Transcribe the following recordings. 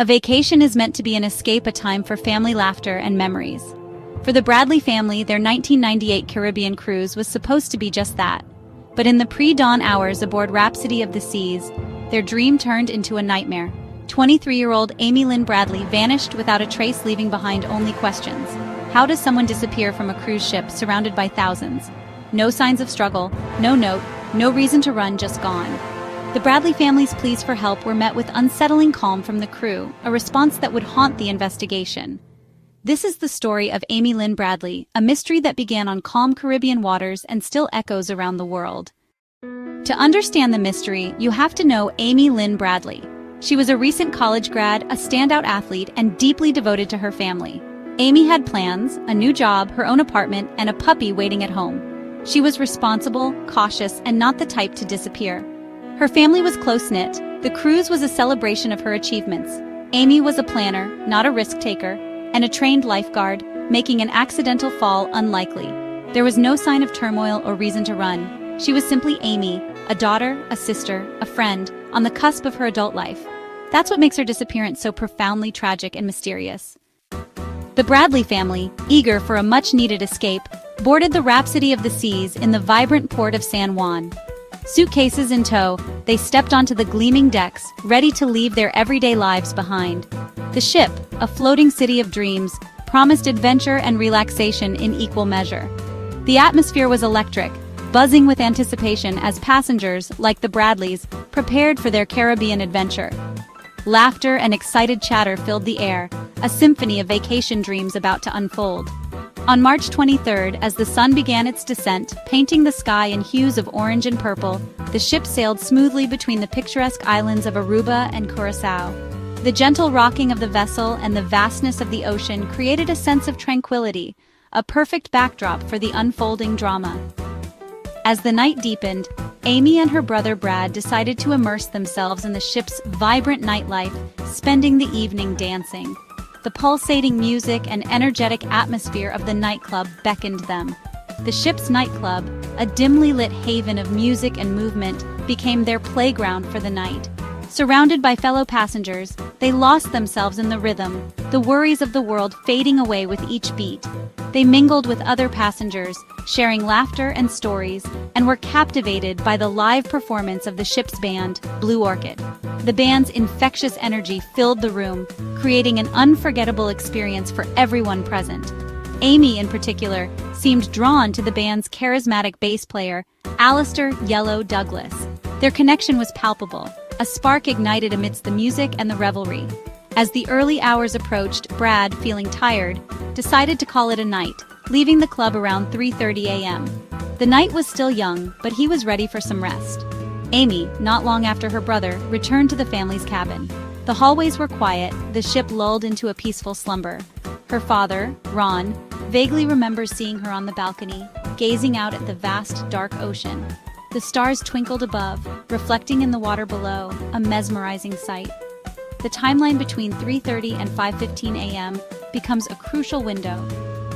A vacation is meant to be an escape, a time for family laughter and memories. For the Bradley family, their 1998 Caribbean cruise was supposed to be just that. But in the pre-dawn hours aboard Rhapsody of the Seas, their dream turned into a nightmare. 23-year-old Amy Lynn Bradley vanished without a trace, leaving behind only questions. How does someone disappear from a cruise ship surrounded by thousands? No signs of struggle, no note, no reason to run, just gone. The Bradley family's pleas for help were met with unsettling calm from the crew, a response that would haunt the investigation. This is the story of Amy Lynn Bradley, a mystery that began on calm Caribbean waters and still echoes around the world. To understand the mystery, you have to know Amy Lynn Bradley. She was a recent college grad, a standout athlete, and deeply devoted to her family. Amy had plans, a new job, her own apartment, and a puppy waiting at home. She was responsible, cautious, and not the type to disappear. Her family was close-knit. The cruise was a celebration of her achievements. Amy was a planner, not a risk-taker, and a trained lifeguard, making an accidental fall unlikely. There was no sign of turmoil or reason to run. She was simply Amy, a daughter, a sister, a friend, on the cusp of her adult life. That's what makes her disappearance so profoundly tragic and mysterious. The Bradley family, eager for a much-needed escape, boarded the Rhapsody of the Seas in the vibrant port of San Juan. Suitcases in tow, they stepped onto the gleaming decks, ready to leave their everyday lives behind. The ship, a floating city of dreams, promised adventure and relaxation in equal measure. The atmosphere was electric, buzzing with anticipation as passengers, like the Bradleys, prepared for their Caribbean adventure. Laughter and excited chatter filled the air, a symphony of vacation dreams about to unfold. On March 23rd, as the sun began its descent, painting the sky in hues of orange and purple, the ship sailed smoothly between the picturesque islands of Aruba and Curaçao. The gentle rocking of the vessel and the vastness of the ocean created a sense of tranquility, a perfect backdrop for the unfolding drama. As the night deepened, Amy and her brother Brad decided to immerse themselves in the ship's vibrant nightlife, spending the evening dancing. The pulsating music and energetic atmosphere of the nightclub beckoned them. The ship's nightclub, a dimly lit haven of music and movement, became their playground for the night. Surrounded by fellow passengers, they lost themselves in the rhythm, the worries of the world fading away with each beat. They mingled with other passengers, sharing laughter and stories, and were captivated by the live performance of the ship's band, Blue Orchid. The band's infectious energy filled the room, creating an unforgettable experience for everyone present. Amy, in particular, seemed drawn to the band's charismatic bass player, Alistair "Yellow" Douglas. Their connection was palpable, a spark ignited amidst the music and the revelry. As the early hours approached, Brad, feeling tired, decided to call it a night, leaving the club around 3:30 a.m. The night was still young, but he was ready for some rest. Amy, not long after her brother, returned to the family's cabin. The hallways were quiet, the ship lulled into a peaceful slumber. Her father, Ron, vaguely remembers seeing her on the balcony, gazing out at the vast, dark ocean. The stars twinkled above, reflecting in the water below, a mesmerizing sight. The timeline between 3:30 and 5:15 a.m. becomes a crucial window.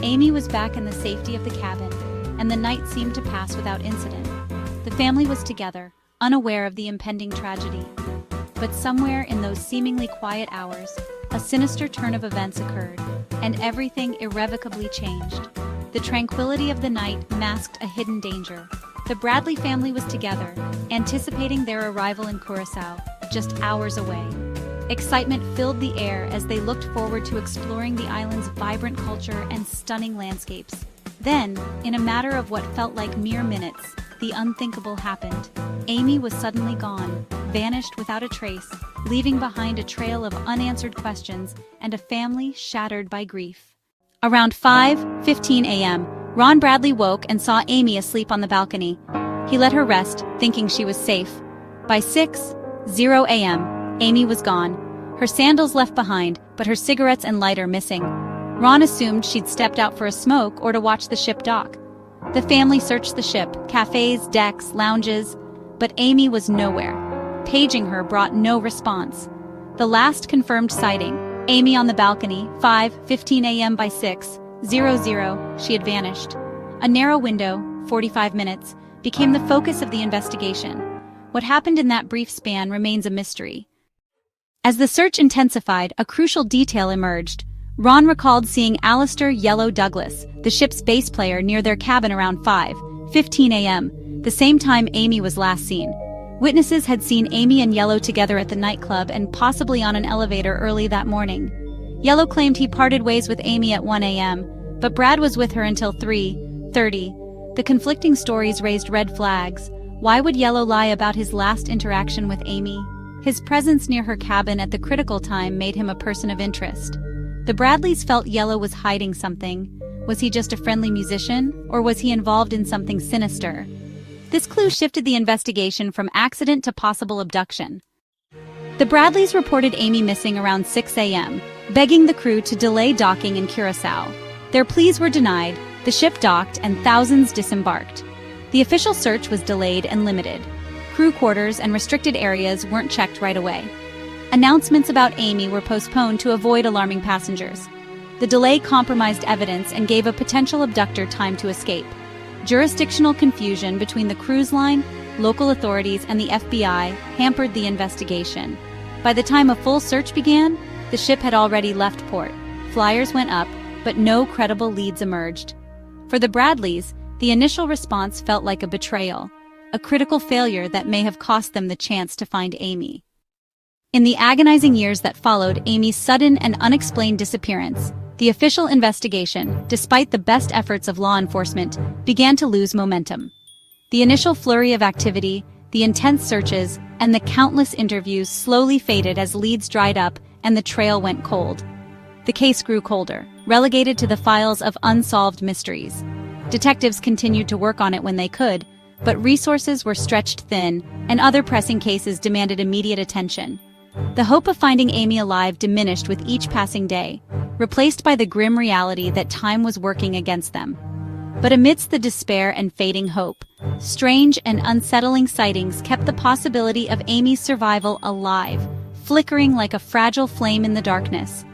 Amy was back in the safety of the cabin, and the night seemed to pass without incident. The family was together, unaware of the impending tragedy. But somewhere in those seemingly quiet hours, a sinister turn of events occurred, and everything irrevocably changed. The tranquility of the night masked a hidden danger. The Bradley family was together, anticipating their arrival in Curaçao, just hours away. Excitement filled the air as they looked forward to exploring the island's vibrant culture and stunning landscapes. Then, in a matter of what felt like mere minutes, the unthinkable happened. Amy was suddenly gone, vanished without a trace, leaving behind a trail of unanswered questions and a family shattered by grief. Around 5:15 a.m., Ron Bradley woke and saw Amy asleep on the balcony. He let her rest, thinking she was safe. By 6:00 a.m., Amy was gone, her sandals left behind, but her cigarettes and lighter missing. Ron assumed she'd stepped out for a smoke or to watch the ship dock. The family searched the ship, cafes, decks, lounges, but Amy was nowhere. Paging her brought no response. The last confirmed sighting, Amy on the balcony, 5:15 a.m. by 6:00, she had vanished. A narrow window, 45 minutes, became the focus of the investigation. What happened in that brief span remains a mystery. As the search intensified, a crucial detail emerged. Ron recalled seeing Alistair "Yellow" Douglas, the ship's bass player, near their cabin around 5:15 a.m., the same time Amy was last seen. Witnesses had seen Amy and Yellow together at the nightclub and possibly on an elevator early that morning. Yellow claimed he parted ways with Amy at 1 a.m., but Brad was with her until 3:30. The conflicting stories raised red flags. Why would Yellow lie about his last interaction with Amy? His presence near her cabin at the critical time made him a person of interest. The Bradleys felt Yellow was hiding something. Was he just a friendly musician, or was he involved in something sinister? This clue shifted the investigation from accident to possible abduction. The Bradleys reported Amy missing around 6 a.m., begging the crew to delay docking in Curacao. Their pleas were denied, the ship docked, and thousands disembarked. The official search was delayed and limited. Crew quarters and restricted areas weren't checked right away. Announcements about Amy were postponed to avoid alarming passengers. The delay compromised evidence and gave a potential abductor time to escape. Jurisdictional confusion between the cruise line, local authorities, and the FBI hampered the investigation. By the time a full search began, the ship had already left port. Flyers went up, but no credible leads emerged. For the Bradleys, the initial response felt like a betrayal, a critical failure that may have cost them the chance to find Amy. In the agonizing years that followed Amy's sudden and unexplained disappearance, the official investigation, despite the best efforts of law enforcement, began to lose momentum. The initial flurry of activity, the intense searches, and the countless interviews slowly faded as leads dried up and the trail went cold. The case grew colder, relegated to the files of unsolved mysteries. Detectives continued to work on it when they could, but resources were stretched thin, and other pressing cases demanded immediate attention. The hope of finding Amy alive diminished with each passing day, replaced by the grim reality that time was working against them. But amidst the despair and fading hope, strange and unsettling sightings kept the possibility of Amy's survival alive, flickering like a fragile flame in the darkness.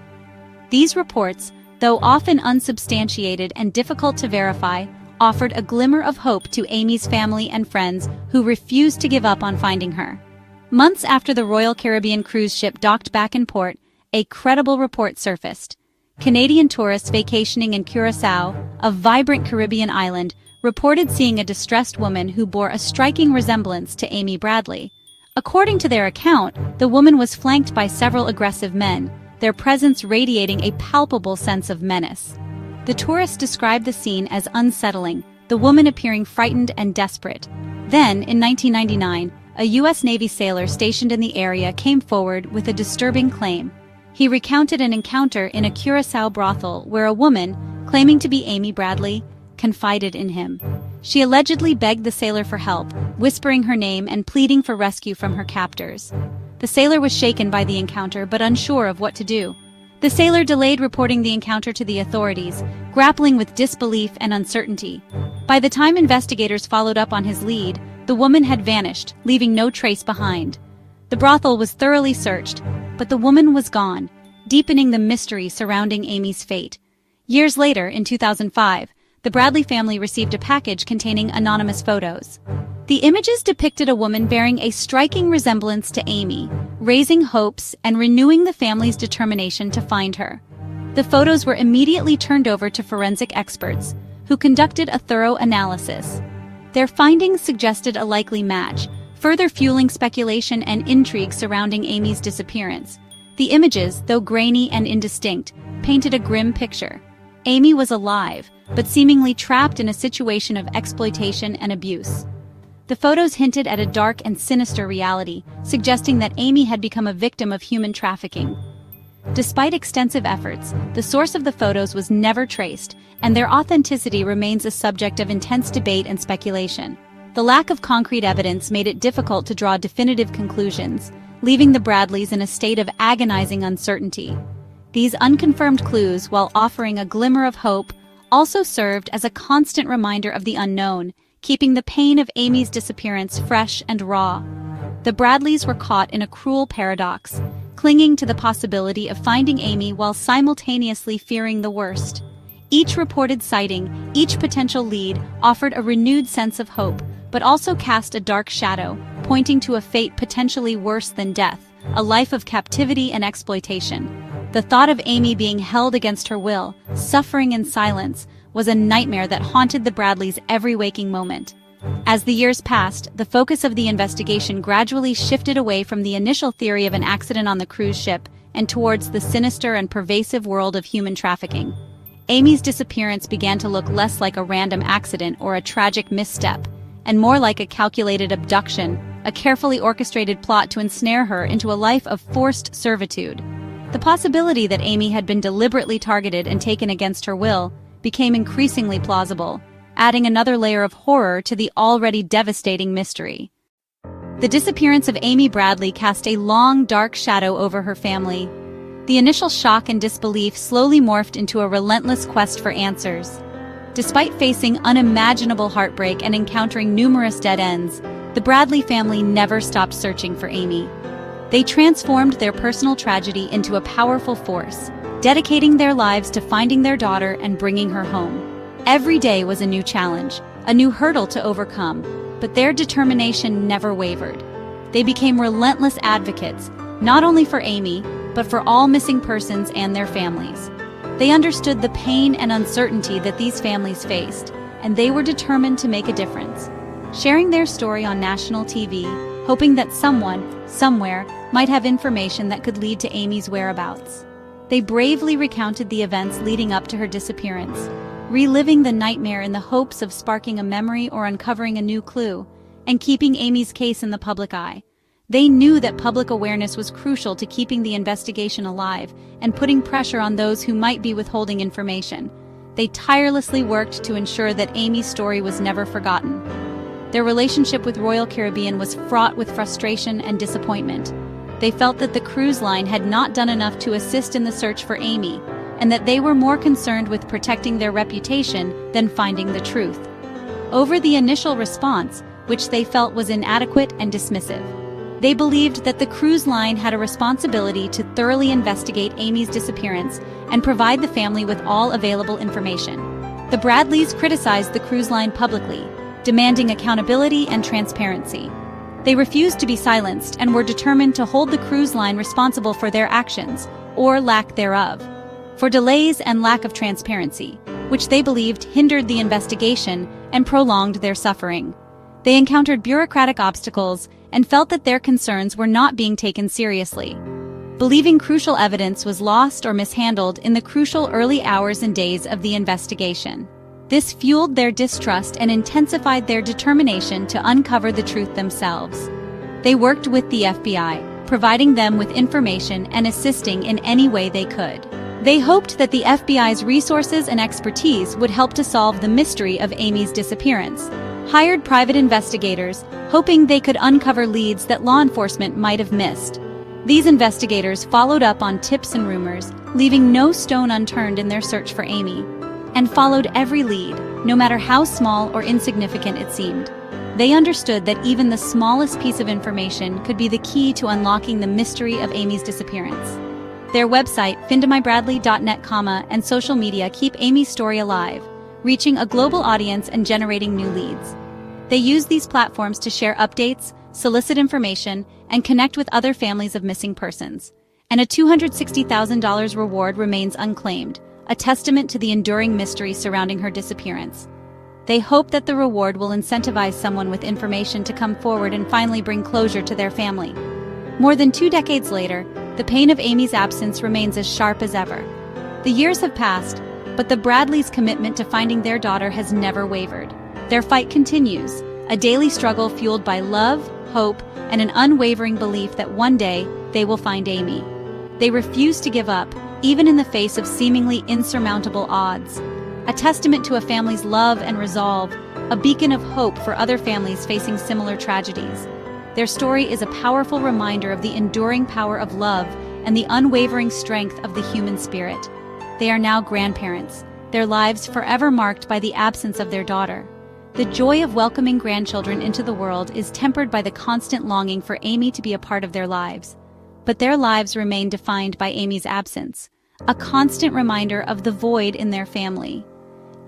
These reports, though often unsubstantiated and difficult to verify, offered a glimmer of hope to Amy's family and friends who refused to give up on finding her. Months after the Royal Caribbean cruise ship docked back in port, a credible report surfaced. Canadian tourists vacationing in Curacao, a vibrant Caribbean island, reported seeing a distressed woman who bore a striking resemblance to Amy Bradley. According to their account, the woman was flanked by several aggressive men, their presence radiating a palpable sense of menace. The tourists described the scene as unsettling, the woman appearing frightened and desperate. Then, in 1999, a U.S. Navy sailor stationed in the area came forward with a disturbing claim. He recounted an encounter in a Curacao brothel where a woman, claiming to be Amy Bradley, confided in him. She allegedly begged the sailor for help, whispering her name and pleading for rescue from her captors. The sailor was shaken by the encounter but unsure of what to do. The sailor delayed reporting the encounter to the authorities, grappling with disbelief and uncertainty. By the time investigators followed up on his lead, the woman had vanished, leaving no trace behind. The brothel was thoroughly searched, but the woman was gone, deepening the mystery surrounding Amy's fate. Years later, in 2005, the Bradley family received a package containing anonymous photos. The images depicted a woman bearing a striking resemblance to Amy, raising hopes and renewing the family's determination to find her. The photos were immediately turned over to forensic experts, who conducted a thorough analysis. Their findings suggested a likely match, further fueling speculation and intrigue surrounding Amy's disappearance. The images, though grainy and indistinct, painted a grim picture. Amy was alive, but seemingly trapped in a situation of exploitation and abuse. The photos hinted at a dark and sinister reality, suggesting that Amy had become a victim of human trafficking. Despite extensive efforts, the source of the photos was never traced, and their authenticity remains a subject of intense debate and speculation. The lack of concrete evidence made it difficult to draw definitive conclusions, leaving the Bradleys in a state of agonizing uncertainty. These unconfirmed clues, while offering a glimmer of hope, also served as a constant reminder of the unknown, keeping the pain of Amy's disappearance fresh and raw. The Bradleys were caught in a cruel paradox, clinging to the possibility of finding Amy while simultaneously fearing the worst. Each reported sighting, each potential lead, offered a renewed sense of hope, but also cast a dark shadow, pointing to a fate potentially worse than death, a life of captivity and exploitation. The thought of Amy being held against her will, suffering in silence, was a nightmare that haunted the Bradleys every waking moment. As the years passed, the focus of the investigation gradually shifted away from the initial theory of an accident on the cruise ship and towards the sinister and pervasive world of human trafficking. Amy's disappearance began to look less like a random accident or a tragic misstep, and more like a calculated abduction, a carefully orchestrated plot to ensnare her into a life of forced servitude. The possibility that Amy had been deliberately targeted and taken against her will became increasingly plausible, adding another layer of horror to the already devastating mystery. The disappearance of Amy Bradley cast a long, dark shadow over her family. The initial shock and disbelief slowly morphed into a relentless quest for answers. Despite facing unimaginable heartbreak and encountering numerous dead ends, the Bradley family never stopped searching for Amy. They transformed their personal tragedy into a powerful force, dedicating their lives to finding their daughter and bringing her home. Every day was a new challenge, a new hurdle to overcome, but their determination never wavered. They became relentless advocates, not only for Amy, but for all missing persons and their families. They understood the pain and uncertainty that these families faced, and they were determined to make a difference, sharing their story on national TV, hoping that someone, somewhere, might have information that could lead to Amy's whereabouts. They bravely recounted the events leading up to her disappearance, reliving the nightmare in the hopes of sparking a memory or uncovering a new clue, and keeping Amy's case in the public eye. They knew that public awareness was crucial to keeping the investigation alive and putting pressure on those who might be withholding information. They tirelessly worked to ensure that Amy's story was never forgotten. Their relationship with Royal Caribbean was fraught with frustration and disappointment. They felt that the cruise line had not done enough to assist in the search for Amy, and that they were more concerned with protecting their reputation than finding the truth. Over the initial response, which they felt was inadequate and dismissive, they believed that the cruise line had a responsibility to thoroughly investigate Amy's disappearance and provide the family with all available information. The Bradleys criticized the cruise line publicly, demanding accountability and transparency. They refused to be silenced and were determined to hold the cruise line responsible for their actions, or lack thereof, for delays and lack of transparency, which they believed hindered the investigation and prolonged their suffering. They encountered bureaucratic obstacles and felt that their concerns were not being taken seriously, believing crucial evidence was lost or mishandled in the crucial early hours and days of the investigation. This fueled their distrust and intensified their determination to uncover the truth themselves. They worked with the FBI, providing them with information and assisting in any way they could. They hoped that the FBI's resources and expertise would help to solve the mystery of Amy's disappearance, hired private investigators, hoping they could uncover leads that law enforcement might have missed. These investigators followed up on tips and rumors, leaving no stone unturned in their search for Amy, and followed every lead, no matter how small or insignificant it seemed. They understood that even the smallest piece of information could be the key to unlocking the mystery of Amy's disappearance. Their website, findamybradley.net, and social media keep Amy's story alive, reaching a global audience and generating new leads. They use these platforms to share updates, solicit information, and connect with other families of missing persons. And a $260,000 reward remains unclaimed, a testament to the enduring mystery surrounding her disappearance. They hope that the reward will incentivize someone with information to come forward and finally bring closure to their family. More than 2 decades later, the pain of Amy's absence remains as sharp as ever. The years have passed, but the Bradleys' commitment to finding their daughter has never wavered. Their fight continues, a daily struggle fueled by love, hope, and an unwavering belief that one day they will find Amy. They refuse to give up, even in the face of seemingly insurmountable odds. A testament to a family's love and resolve, a beacon of hope for other families facing similar tragedies. Their story is a powerful reminder of the enduring power of love and the unwavering strength of the human spirit. They are now grandparents, their lives forever marked by the absence of their daughter. The joy of welcoming grandchildren into the world is tempered by the constant longing for Amy to be a part of their lives. But their lives remain defined by Amy's absence, a constant reminder of the void in their family.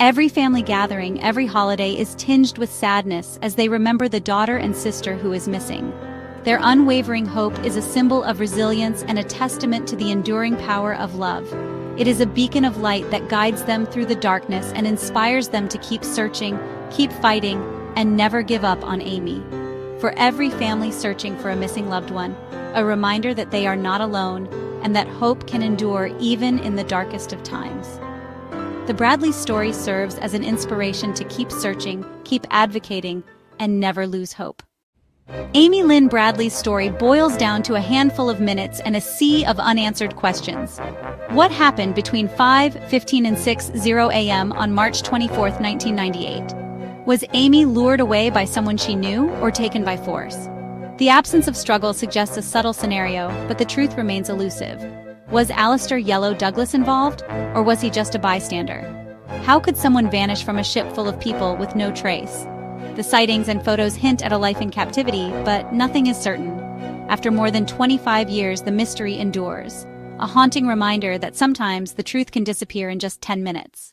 Every family gathering, every holiday is tinged with sadness as they remember the daughter and sister who is missing. Their unwavering hope is a symbol of resilience and a testament to the enduring power of love. It is a beacon of light that guides them through the darkness and inspires them to keep searching, keep fighting, and never give up on Amy. For every family searching for a missing loved one, a reminder that they are not alone and that hope can endure even in the darkest of times. The Bradley story serves as an inspiration to keep searching, keep advocating, and never lose hope. Amy Lynn Bradley's story boils down to a handful of minutes and a sea of unanswered questions. What happened between 5:15 and 6:00 a.m. on March 24, 1998? Was Amy lured away by someone she knew or taken by force? The absence of struggle suggests a subtle scenario, but the truth remains elusive. Was Alistair Yellow Douglas involved, or was he just a bystander? How could someone vanish from a ship full of people with no trace? The sightings and photos hint at a life in captivity, but nothing is certain. After more than 25 years, the mystery endures, a haunting reminder that sometimes the truth can disappear in just 10 minutes.